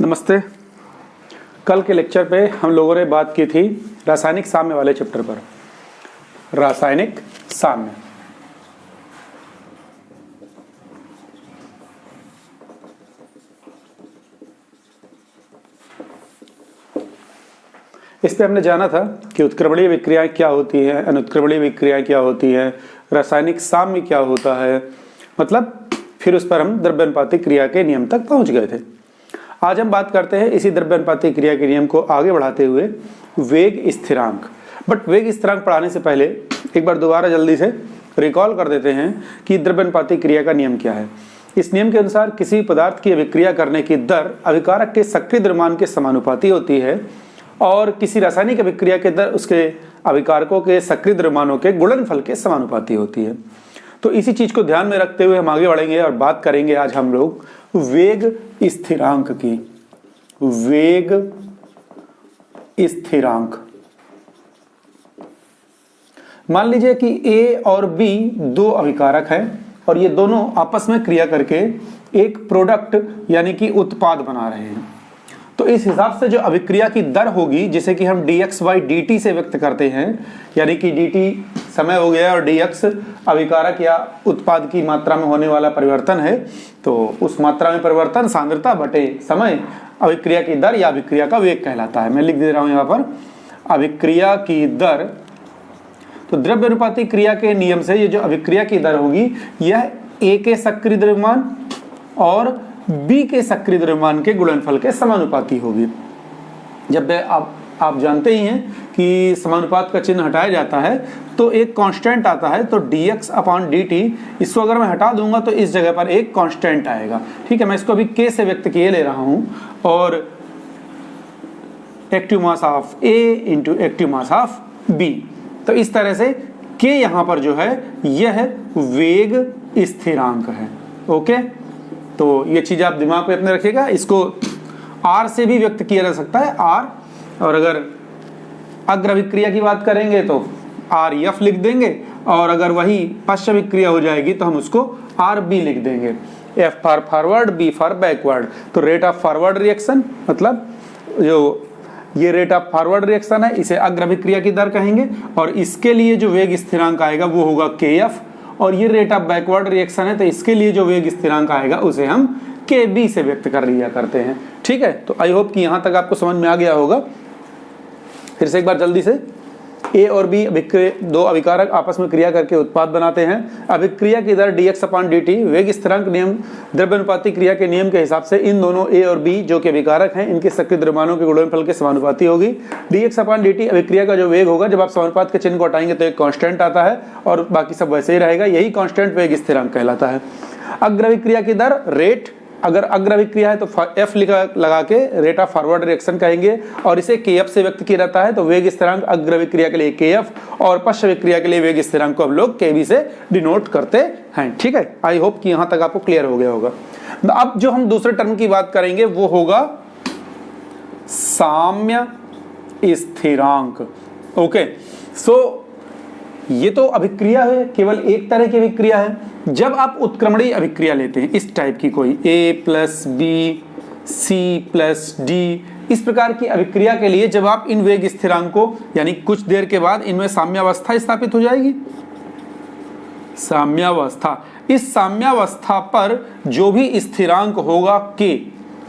नमस्ते। कल के लेक्चर पे हम लोगों ने बात की थी रासायनिक साम्य वाले चैप्टर पर। रासायनिक साम्य, इस पे हमने जाना था कि उत्क्रमणीय विक्रियाएं क्या होती हैं, अनुत्क्रमणीय विक्रियाएं क्या होती हैं, रासायनिक साम्य क्या होता है, मतलब फिर उस पर हम द्रव्यानुपातिक क्रिया के नियम तक पहुंच गए थे। आज हम बात करते हैं इसी द्रव्यानुपातिक क्रिया के नियम को आगे बढ़ाते हुए वेग स्थिरांक। बट वेग स्थिरांक पढ़ाने से पहले एक बार दोबारा जल्दी से रिकॉल कर देते हैं कि द्रव्यानुपातिक क्रिया का नियम क्या है। इस नियम के अनुसार किसी पदार्थ की अभिक्रिया करने की दर अभिकारक के सक्रिय द्रव्यमान के समानुपाती होती है और किसी रासायनिक अभिक्रिया के दर उसके अभिकारकों के सक्रिय द्रव्यमानों के गुणनफल के समानुपाती होती है। तो इसी चीज को ध्यान में रखते हुए हम आगे बढ़ेंगे और बात करेंगे आज हम लोग वेग स्थिरांक की। वेग स्थिरांक, मान लीजिए कि A और B दो अभिकारक हैं और ये दोनों आपस में क्रिया करके एक प्रोडक्ट यानी कि उत्पाद बना रहे हैं। तो इस हिसाब से जो अभिक्रिया की दर होगी जिसे कि हम dx/dt से व्यक्त करते हैं, यानी कि dt समय हो गया और dx अभिकारक या उत्पाद की मात्रा में होने वाला परिवर्तन है, तो उस मात्रा में परिवर्तन सांद्रता बटे समय अभिक्रिया की दर या अभिक्रिया का वेग कहलाता है। मैं लिख दे रहा हूं यहां पर अभिक्रिया की दर। तो द्रव्यानुपातिक क्रिया के नियम से ये जो अभिक्रिया की दर होगी यह A के सक्रिय द्रव्यमान और B के सक्रिय द्रव्यमान के गुणनफल के समानुपाती होगी। जब आप जानते ही हैं कि समानुपात का चिन्ह हटाया जाता है तो एक कांस्टेंट आता है, तो dx/dt इसको अगर मैं हटा दूंगा तो इस जगह पर एक कांस्टेंट आएगा। ठीक है, मैं इसको अभी k से व्यक्त किए ले रहा हूं और active mass of A into active mass of B। तो इस तरह से k यहां पर जो है यह वेग स्थिरांक है। ओके, तो ये चीज आप दिमाग में अपने रखिएगा। इसको R से भी व्यक्त किया जा सकता है, R, और अगर अग्र अभिक्रिया की बात करेंगे तो RF लिख देंगे और अगर वही पश्च अभिक्रिया हो जाएगी तो हम उसको RB लिख देंगे। F for forward, B for backward. तो रेट ऑफ फॉरवर्ड रिएक्शन, मतलब जो ये रेट ऑफ फॉरवर्ड रिएक्शन है इसे अग्र अभिक्रिया की दर कहेंगे और इसके लिए जो वेग स्थिरांक आएगा वो होगा KF, और ये रेट ऑफ बैकवर्ड रिएक्शन है तो इसके लिए जो वेग स्थिरांक आएगा उसे हम KB से व्यक्त कर लिया करते हैं। ठीक है, तो आई होप कि यहां तक आपको समझ में आ गया होगा। फिर से एक बार जल्दी से, A और B दो अभिकारक आपस में क्रिया करके उत्पाद बनाते हैं। अभिक्रिया की दर dx/dt वेग स्थिरांक नियम द्रव्यानुपातिक क्रिया के नियम के हिसाब से इन दोनों A और B जो कि अभिकारक हैं इनके सक्रिय द्रव्यमानों के गुणनफल के समानुपाती होगी। dx/dt अभिक्रिया का जो वेग होगा, जब आप समानुपात के चिन्ह को हटाएंगे तो एक कांस्टेंट आता है और बाकी सब वैसे ही रहेगा, यही कांस्टेंट वेग स्थिरांक कहलाता है। अग्र अभिक्रिया की दर रेट, अगर अग्र अभिक्रिया है तो F लगा के रेट ऑफ फॉरवर्ड रिएक्शन कहेंगे और इसे KF से व्यक्त किया जाता है। तो वेग स्थिरांक अग्र अभिक्रिया के लिए KF और पश्च अभिक्रिया के लिए वेग स्थिरांक को हम लोग KB से डिनोट करते हैं। ठीक है, आई होप कि यहां तक आपको क्लियर हो गया होगा। अब जो हम दूसरे टर्म की बात करेंगे वो होगा साम्य स्थिरांक। ओके, सो ये तो अभिक्रिया है, केवल एक तरह की अभिक्रिया है। जब आप उत्क्रमणीय अभिक्रिया लेते हैं इस टाइप की, कोई A+B C+D इस प्रकार की अभिक्रिया के लिए जब आप इन वेग स्थिरांक को, यानी कुछ देर के बाद इनमें साम्यावस्था स्थापित हो जाएगी। साम्यावस्था, इस साम्यावस्था पर जो भी स्थिरांक होगा K,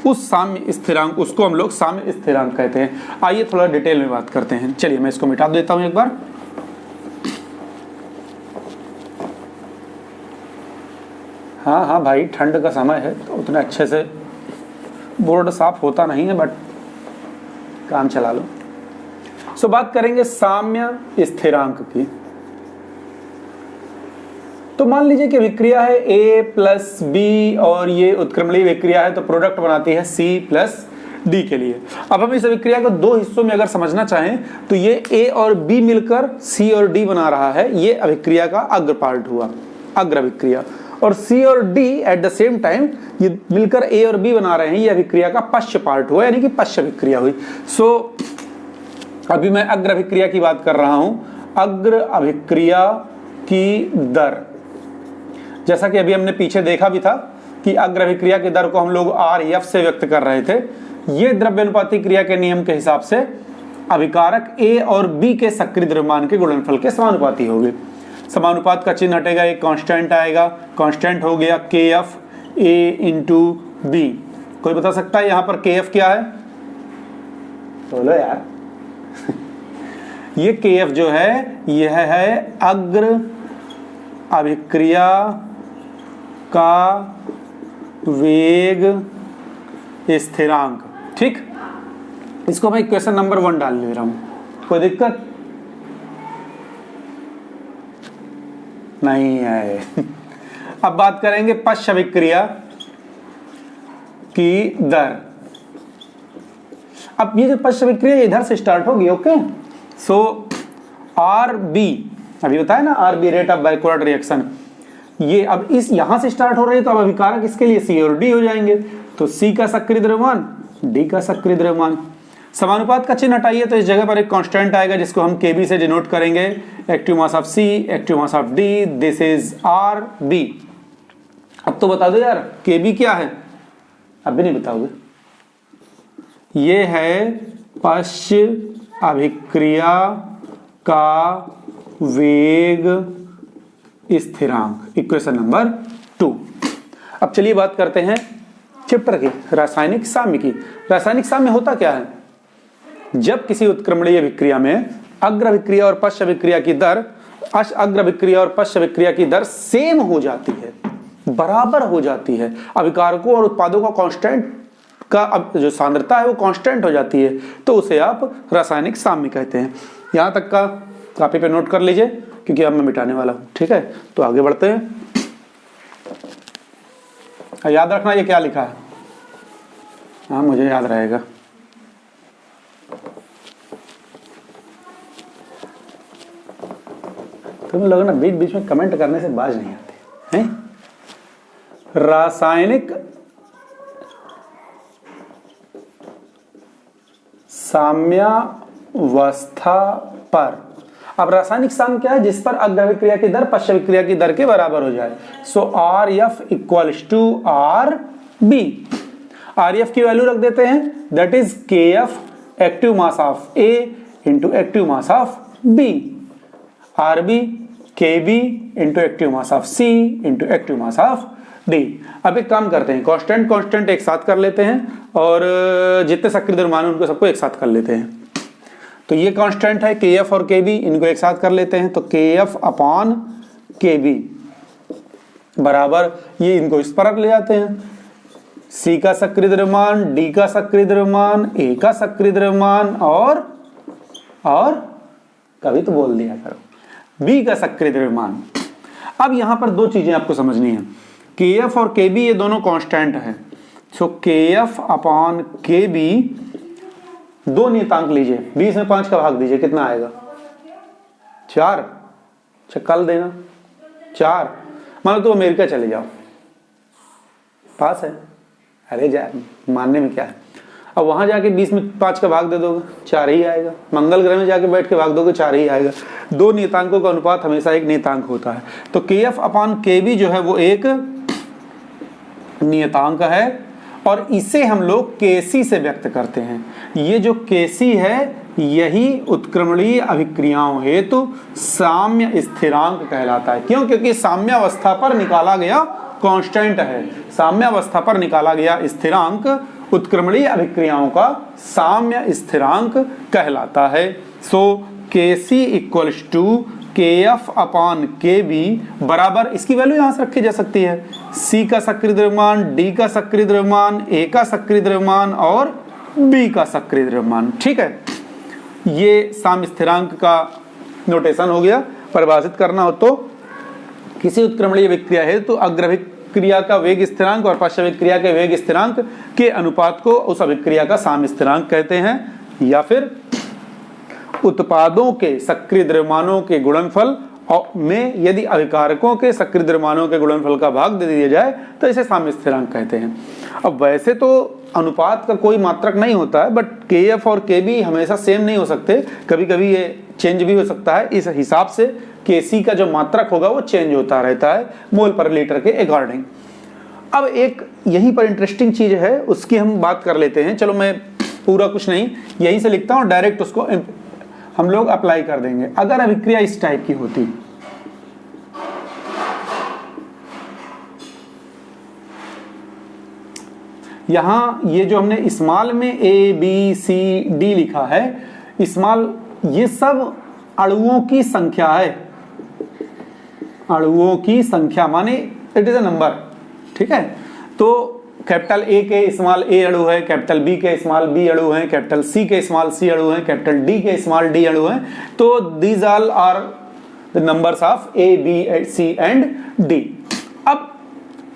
उस साम्य स्थिरांक उसको हम लोग साम्य स्थिरांक कहते हैं। आइए थोड़ा डिटेल में बात करते हैं। चलिए मैं इसको मिटा देता हूं एक बार। हाँ भाई, ठंड का समय है तो उतना अच्छे से बोर्ड साफ होता नहीं है, बट काम चला लो। सो बात करेंगे साम्य स्थिरांक की। तो मान लीजिए कि विक्रिया है A+B और ये उत्क्रमणीय विक्रिया है तो प्रोडक्ट बनाती है C+D के लिए। अब हम इस अभिक्रिया को दो हिस्सों में अगर समझना चाहें तो ये A और B मिलकर C और D बना रहा है, ये अभिक्रिया का अग्र पार्ट हुआ, अग्र अभिक्रिया। और C और D at the same time ये मिलकर A और B बना रहे हैं, ये अभिक्रिया का पश्च पार्ट हुआ, यानी कि पश्च अभिक्रिया हुई। सो अभी मैं अग्र अभिक्रिया की बात कर रहा हूं। अग्र अभिक्रिया की दर, जैसा कि अभी हमने पीछे देखा भी था कि अग्र अभिक्रिया की दर को हम लोग RF से व्यक्त कर रहे थे, ये द्रव्यानुपाती क्रिया के नियम के हिसाब से अभिकारक A और B के सक्रिय द्रव्यमान के गुणनफल के समानुपाती होंगे। समानुपात का चिन्ह हटेगा, एक कांस्टेंट आएगा, कांस्टेंट हो गया KF A इंटू B। कोई बता सकता है यहाँ पर KF क्या है? बोलो यार। ये KF जो है यह है अग्र अभिक्रिया का वेग स्थिरांक। ठीक, इसको मैं क्वेश्चन नंबर 1 डाल ले रहा हूं, कोई दिक्कत नहीं है। अब बात करेंगे पश्च अभिक्रिया की दर। अब ये जो पश्च अभिक्रिया इधर से स्टार्ट होगी, ओके। सो RB अभी बताया ना, RB rate of backward reaction, ये अब इस यहां से स्टार्ट हो रही है, तो अब अभिकारक इसके लिए C और D हो जाएंगे। तो C का सक्रिय द्रव्यमान, D का सक्रिय द्रव्यमान। समानुपात का चिन्ह हटाइए तो इस जगह पर एक कांस्टेंट आएगा जिसको हम KB से डिनोट करेंगे, active mass of C, active mass of D, this is RB। अब तो बता दो यार KB क्या है, अब भी नहीं बताओगे। ये है पश्च अभिक्रिया का वेग स्थिरांक, इक्वेशन नंबर 2। अब चलिए बात करते हैं चैप्टर की, रासायनिक साम्य की। रासायनिक साम्य होता क्या है? जब किसी उत्क्रमणीय अभिक्रिया में अग्र अभिक्रिया और पश्च अभिक्रिया की दर, अग्र अभिक्रिया और पश्च अभिक्रिया की दर सेम हो जाती है, बराबर हो जाती है, अभिकारकों और उत्पादों का कांस्टेंट का जो सांद्रता है वो कांस्टेंट हो जाती है, तो उसे आप रासायनिक साम्य कहते हैं। यहां तक का कॉपी पे नोट कर लीजिए क्योंकि अब मैं मिटाने वाला हूं। ठीक है, तो आगे बढ़ते हैं। याद रखना ये क्या लिखा है, हाँ मुझे याद रहेगा। तुम लोग ना बीच बीच में कमेंट करने से बाज नहीं आते हैं। रासायनिक साम्यावस्था पर, अब रासायनिक साम्य क्या है? जिस पर अग्र अभिक्रिया की दर पश्च अभिक्रिया की दर के बराबर हो जाए। So RF equals to RB। RF की वैल्यू रख देते हैं, that is KF active mass of A into active mass of B, RB KB into active mass of C into active mass of D। अब एक काम करते हैं, constant constant एक साथ कर लेते हैं और जितने सक्रिय द्रव्यमान उनको सबको एक साथ कर लेते हैं। तो ये कांस्टेंट है KF और KB, इनको एक साथ कर लेते हैं। तो KF अपॉन KB बराबर, ये इनको इस पर ले जाते हैं, C का सक्रिय द्रव्यमान, D का सक्रिय द्रव्यमान, A का सक्रिय द्रव्यमान और कभी तो बोल दिया करो B का सक्रिय द्रव्यमान। अब यहां पर दो चीजें आपको समझनी है, KF और KB ये दोनों कांस्टेंट है। सो KF अपॉन KB, दो नियतांक लीजिए, 20 में 5 का भाग दीजिए, कितना आएगा? 4। कल देना 4। मान लो तो अमेरिका चले जाओ, पास है, अरे जा मानने में क्या है। अब वहां जाके 20 में 5 का भाग दे दोगे, 4 ही आएगा। मंगल ग्रह में जाके बैठ के भाग दोगे, 4 ही आएगा। दो नियतांकों का अनुपात हमेशा एक नियतांक होता है। तो KF अपॉन KB जो है वो एक नियतांक है और इसे हम लोग KC से व्यक्त करते हैं। ये जो KC है यही उत्क्रमणीय अभिक्रियाओं हेतु साम्य स्थिरांक कहलाता है। क्यों? क्योंकि साम्यावस्था पर निकाला गया कांस्टेंट है, साम्यावस्था पर निकाला गया स्थिरांक उत्क्रमणीय अभिक्रियाओं का साम्य स्थिरांक कहलाता है। So KC equals to KF upon KB बराबर, इसकी वैल्यू यहां से रखी जा सकती है, C का सक्रिय द्रव्यमान, D का सक्रिय द्रव्यमान, A का सक्रिय द्रव्यमान और B का सक्रिय द्रव्यमान। ठीक है, ये साम्य स्थिरांक का नोटेशन हो गया। परिभाषित करना हो तो किसी उत्क्रमणीय अभिक्रिया है तो अग्र अभिक्रिया का वेग स्थिरांक और पश्च अभिक्रिया के वेग स्थिरांक के अनुपात को उस अभिक्रिया का साम्य स्थिरांक कहते हैं, या फिर उत्पादों के सक्रिय द्रव्यमानों के गुणनफल में यदि अभिकारकों के सक्रिय द्रव्यमानों के गुणनफल का भाग दे दिया जाए तो इसे साम्य स्थिरांक कहते हैं। अब वैसे तो अनुपात का कोई मात्रक नहीं होता है, बट KF और KB हमेशा सेम नहीं हो सकते, कभी कभी ये चेंज भी हो सकता है। इस हिसाब से KC का जो मात्रक होगा वो चेंज होता रहता है मोल पर लीटर के अकॉर्डिंग। अब एक यहीं पर इंटरेस्टिंग चीज है, उसकी हम बात कर लेते हैं। चलो मैं पूरा कुछ नहीं यहीं से लिखता हूं, डायरेक्ट उसको हम लोग अप्लाई कर देंगे। अगर अभिक्रिया इस टाइप की होती, यहां ये जो हमने स्मॉल में ए बी सी डी लिखा है, स्मॉल ये सब अणुओं की संख्या है, अणुओं की संख्या माने इट इज अ नंबर, ठीक है। तो कैपिटल ए के स्मॉल ए अणु है, कैपिटल बी के स्मॉल बी अणु है, कैपिटल सी के स्मॉल सी अणु है, कैपिटल डी के स्मॉल डी अणु है। तो these all are the numbers of a b c and d. अब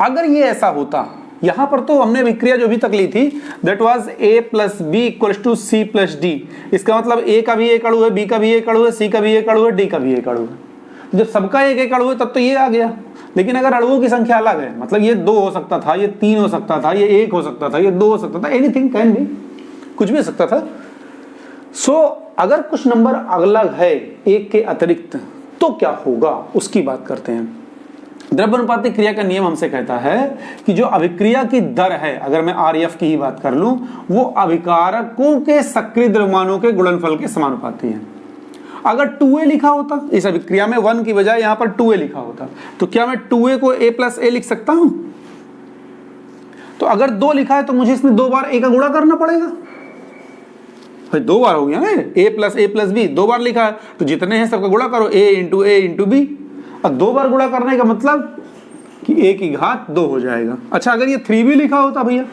अगर ये ऐसा होता, यहां पर तो हमने विक्रिया जो भी तक ली थी that was a plus b equal to c plus d. इसका मतलब ए का भी एक अणु है, बी का भी एक अणु है, सी का भी एक अणु है, डी का भी एक अणु है। जब सबका एक एक अणु है तब तो ये आ गया। लेकिन अगर अणुओं की संख्या अलग है, मतलब ये 2 हो सकता था, ये 3 हो सकता था, ये 1 हो सकता था, ये 2 हो सकता था, एनीथिंग कैन बी, कुछ भी हो सकता था। सो अगर कुछ नंबर अलग है एक के अतिरिक्त तो क्या होगा, उसकी बात करते हैं। द्रव्यानुपातिक क्रिया का नियम हमसे कहता है कि जो अभिक्रिया की दर है, अगर मैं आरएफ की ही बात कर लूं, वो अभिकारकों के सक्रिय द्रव्यमानों के गुणनफल के समानुपाती है। अगर 2a लिखा होता इस अभिक्रिया में 1 की बजाय यहां पर 2a लिखा होता, तो क्या मैं 2a को a प्लस a लिख सकता हूं? तो अगर 2 लिखा है तो मुझे इसमें 2 बार a का गुणा करना पड़ेगा। भाई 2 बार हो गया ना, a प्लस b 2 बार लिखा है, तो जितने हैं सबका गुणा करो, a इंटू b। अब 2 बार गुणा करने का मतलब कि a की घात 2 हो जाएगा। अच्छा, अगर ये 3b लिखा होता भैया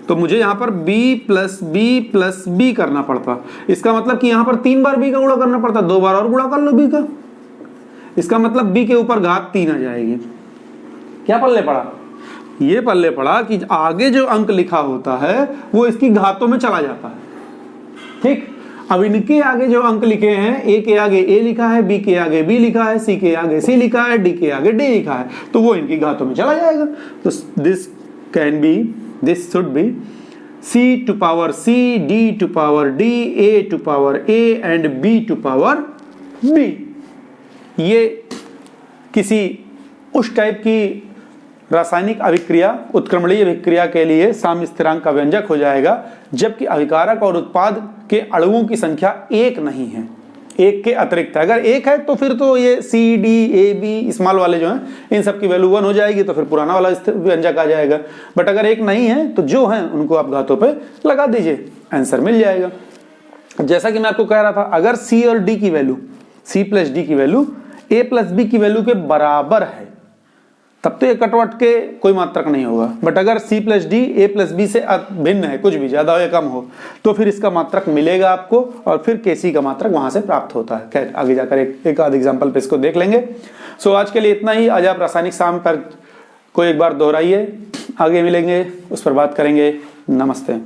तो मुझे यहां पर b प्लस b करना पड़ता। इसका मतलब कि यहां पर 3 बार b का गुणा करना पड़ता, 2 बार और गुणा कर लो b का। इसका मतलब b के ऊपर घात 3 आ जाएगी। क्या पल्ले पड़ा? ये पल्ले पड़ा कि आगे जो अंक लिखा होता है वो इसकी घातों में चला जाता है, ठीक। अब इनके आगे जो अंक लिखे हैं, a के आगे a लिखा है, b के आगे b लिखा है, c के आगे c लिखा है, d के आगे d लिखा है, तो वो इनकी घातों में चला जाएगा। तो this should be c to power c, d to power d, a to power a and b to power b। ये किसी उस टाइप की रासायनिक अभिक्रिया, उत्क्रमणीय अभिक्रिया के लिए साम्य स्थिरांक का व्यंजक हो जाएगा, जबकि अभिकारक और उत्पाद के अणुओं की संख्या 1 नहीं है, 1 के अतिरिक्त है। अगर 1 है तो फिर तो ये c d a b small वाले जो हैं इन सब की वैल्यू 1 हो जाएगी, तो फिर पुराना वाला व्यंजक आ जाएगा। बट अगर 1 नहीं है तो जो है उनको आप घातों पे लगा दीजिए, आंसर मिल जाएगा। जैसा कि मैं आपको कह रहा था, अगर सी और डी की वैल्यू, सी प्लस डी की वैल्यू ए प्लस बी की वैल्यू के बराबर है तब तो ये कटवट के कोई मात्रक नहीं होगा। बट अगर c plus d a plus b से भिन्न है, कुछ भी ज्यादा हो या कम हो, तो फिर इसका मात्रक मिलेगा आपको और फिर kc का मात्रक वहां से प्राप्त होता है। खैर आगे जाकर एक आध एग्जाम्पल पे इसको देख लेंगे। सो आज के लिए इतना ही। आज आप रासायनिक साम्य पर को एक बार दोहराइए, आगे मिलेंगे, उस पर बात करेंगे। नमस्ते।